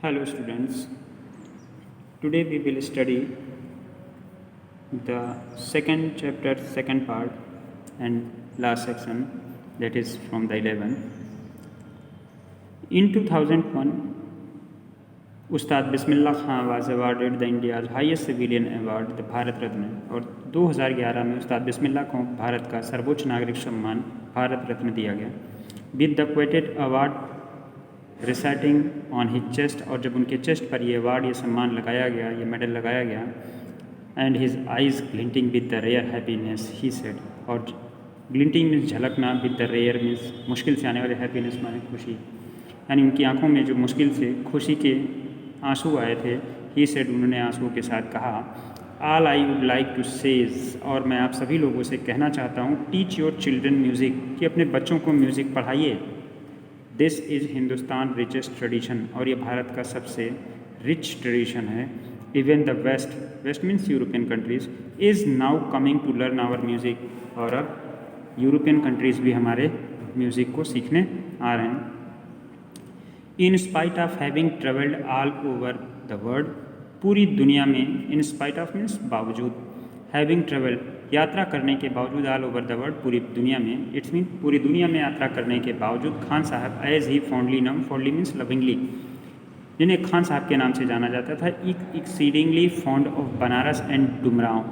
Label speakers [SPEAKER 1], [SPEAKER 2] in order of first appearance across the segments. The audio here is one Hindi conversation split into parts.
[SPEAKER 1] Hello students, today we will study the second chapter, second part and last section, that is from the 11. In 2001, Ustad Bismillah Khan was awarded the India's highest civilian award, the Bharat Ratna, और 2011 में उस्ताद बिस्मिल्लाह को भारत का सर्वोच्च नागरिक सम्मान भारत रत्न दिया गया. With the coveted award reciting on his chest, और जब उनके चेस्ट पर ये अवार्ड, ये सम्मान लगाया गया, ये मेडल लगाया गया, and his eyes glinting with the rare happiness he said, और ग्लिंटिंग मीन्स झलकना, विद द रेयर मीन्स मुश्किल से आने वाले, हैप्पीनेस माने खुशी, यानी उनकी आंखों में जो मुश्किल से खुशी के आंसू आए थे. ही सेड, उन्होंने आंसुओं के साथ कहा, all I would like to says, और मैं आप सभी लोगों से कहना चाहता हूँ, टीच योर चिल्ड्रन म्यूज़िक, कि अपने बच्चों को म्यूज़िक पढ़ाइए. This is Hindustan richest tradition, और ये भारत का सबसे रिच ट्रेडिशन है. Even the west means European countries, is now coming to learn our music, और अब यूरोपियन कंट्रीज़ भी हमारे म्यूज़िक को सीखने आ रहे हैं. In spite of having travelled all over the world, पूरी दुनिया में, इन स्पाइट ऑफ मीन्स बावजूद, हैविंग ट्रेवल्ड यात्रा करने के बावजूद, ऑल ओवर द वर्ल्ड पूरी दुनिया में, इट्स मीन पूरी दुनिया में यात्रा करने के बावजूद, खान साहब एज ही फॉन्डली नम, फॉन्डली मीन्स लविंगली, जिन्हें खान साहब के नाम से जाना जाता था, exceedingly fond of Banaras and Dumraon,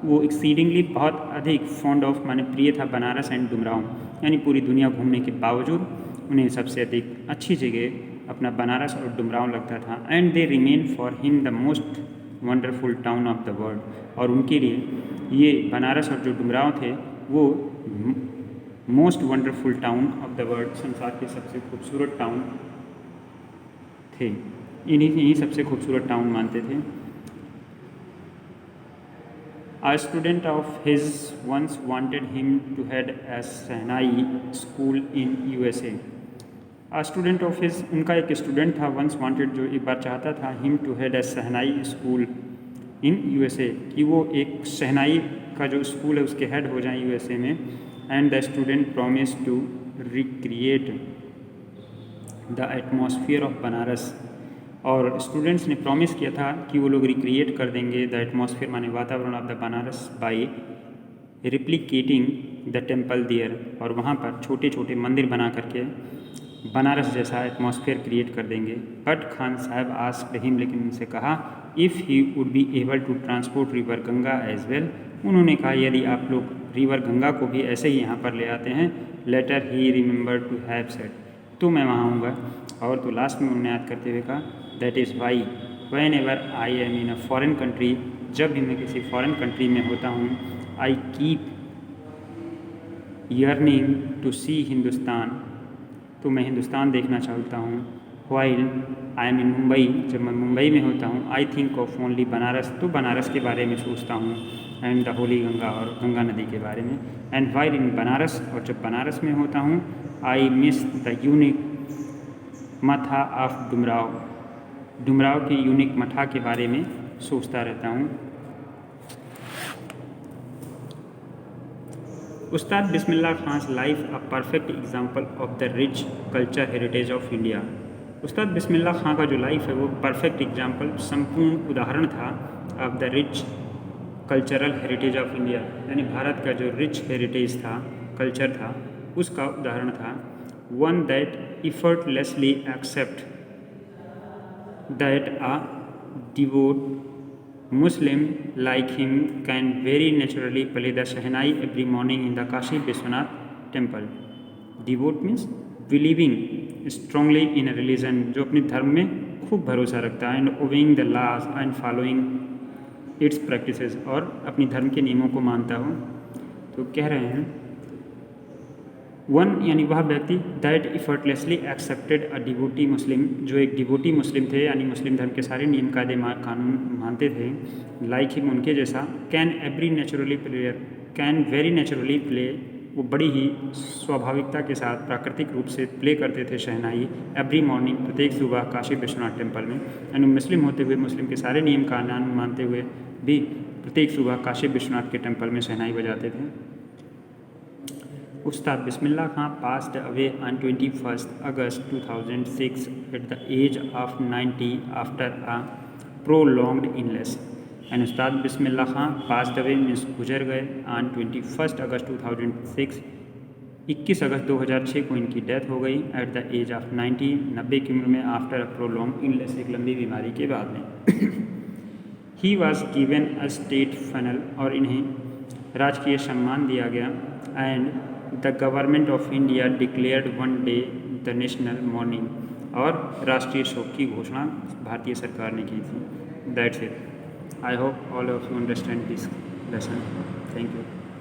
[SPEAKER 1] वो एक्सीडिंगली बहुत अधिक, फॉन्ड ऑफ माने प्रिय था, बनारस एंड डुमराव, यानी पूरी दुनिया घूमने के बावजूद उन्हें सबसे अधिक अच्छी जगह अपना बनारस और डुमराव लगता था. And they remain for him the most wonderful town of the world, और उनके लिए ये बनारस और जो डुमराव थे वो most wonderful town of the world, संसार के सबसे खूबसूरत टाउन थे, इन्हीं सबसे खूबसूरत टाउन मानते थे. A student of his once wanted him to head a Shehnai school in USA. A student of his, उनका एक स्टूडेंट था, once wanted, जो एक बार चाहता था, him to head a Shehnai school in USA, कि वो एक शहनाई का जो स्कूल है उसके हेड हो जाएं USA में. And the student promise to recreate the atmosphere of Banaras, और स्टूडेंट्स ने प्रॉमिस किया था कि वो लोग रिक्रिएट कर देंगे द एटमॉस्फेयर माने वातावरण of the Banaras by replicating the temple there, और वहाँ पर छोटे छोटे मंदिर बना करके बनारस जैसा एटमॉस्फेयर क्रिएट कर देंगे. बट खान साहब आस्क्ड हिम, लेकिन उनसे कहा, if he would be able to transport river Ganga as well, उन्होंने कहा यदि आप लोग रिवर गंगा को भी ऐसे ही यहाँ पर ले आते हैं. Later he remember to have said, तो मैं वहाँ आऊँगा. और तो लास्ट में उन्होंने याद करते हुए कहा, that is why when ever I am in a foreign country, जब भी मैं किसी फॉरेन कंट्री में होता हूँ, आई कीप यर्निंग टू सी हिंदुस्तान, तो मैं हिंदुस्तान देखना चाहता हूँ. वाइल आई एम इन मुंबई, जब मैं मुंबई में होता हूँ, I think of only Banaras, तो बनारस के बारे में सोचता हूँ, एंड द होली गंगा, और गंगा नदी के बारे में. एंड वाइल इन बनारस, और जब बनारस में होता हूँ, आई मिस द यूनिक मथा ऑफ डुमराव, डुमराव की यूनिक मठा के बारे में सोचता रहता हूँ. Ustad Bismillah Khan's life a perfect example of the rich culture heritage of India. Ustad Bismillah खां का जो लाइफ है वो परफेक्ट एग्जाम्पल, संपूर्ण उदाहरण था, of the rich cultural heritage of India, यानी भारत का जो रिच हेरिटेज था, कल्चर था, उसका उदाहरण था. One that effortlessly accept that a devout Muslim like him can very naturally play the Shehnai every morning in the Kashi Vishwanath temple. Devote means believing strongly in a religion, जो अपने धर्म में खूब भरोसा रखता है, and obeying the laws and following its practices, और अपनी धर्म के नियमों को मानता हो. तो कह रहे हैं वन, यानी वह व्यक्ति, दैट इफर्टलेसली एक्सेप्टेड अ डिवोटी मुस्लिम, जो एक डिवोटी मुस्लिम थे, यानी मुस्लिम धर्म के सारे नियम कायदे कानून मानते थे. लाइक हिम, उनके जैसा, can every naturally play, can very naturally play, वो बड़ी ही स्वाभाविकता के साथ प्राकृतिक रूप से प्ले करते थे शहनाई, एवरी मॉर्निंग, प्रत्येक सुबह काशी विश्वनाथ टेम्पल में. यानी मुस्लिम होते हुए, मुस्लिम के सारे नियम कानून मानते हुए भी प्रत्येक सुबह काशी विश्वनाथ के टेम्पल में शहनाई बजाते थे. Ustad Bismillah Khan passed away on 21st August 2006 at the age of 90 after a prolonged illness. And Ustad Bismillah Khan passed away means गुजर गए on 21st August 2006, 21 अगस्त 2006 को इनकी डेथ हो गई एट द एज ऑफ 90 की उम्र में आफ्टर अ प्रोलॉन्ग इलनेस, एक लंबी बीमारी के बाद में। He was given a state funnel, और इन्हें राजकीय सम्मान दिया गया। And the government of India declared one day the national morning, और राष्ट्रीय शोक की घोषणा भारतीय सरकार ने की थी। That's it. I hope all of you understand this lesson. Thank you.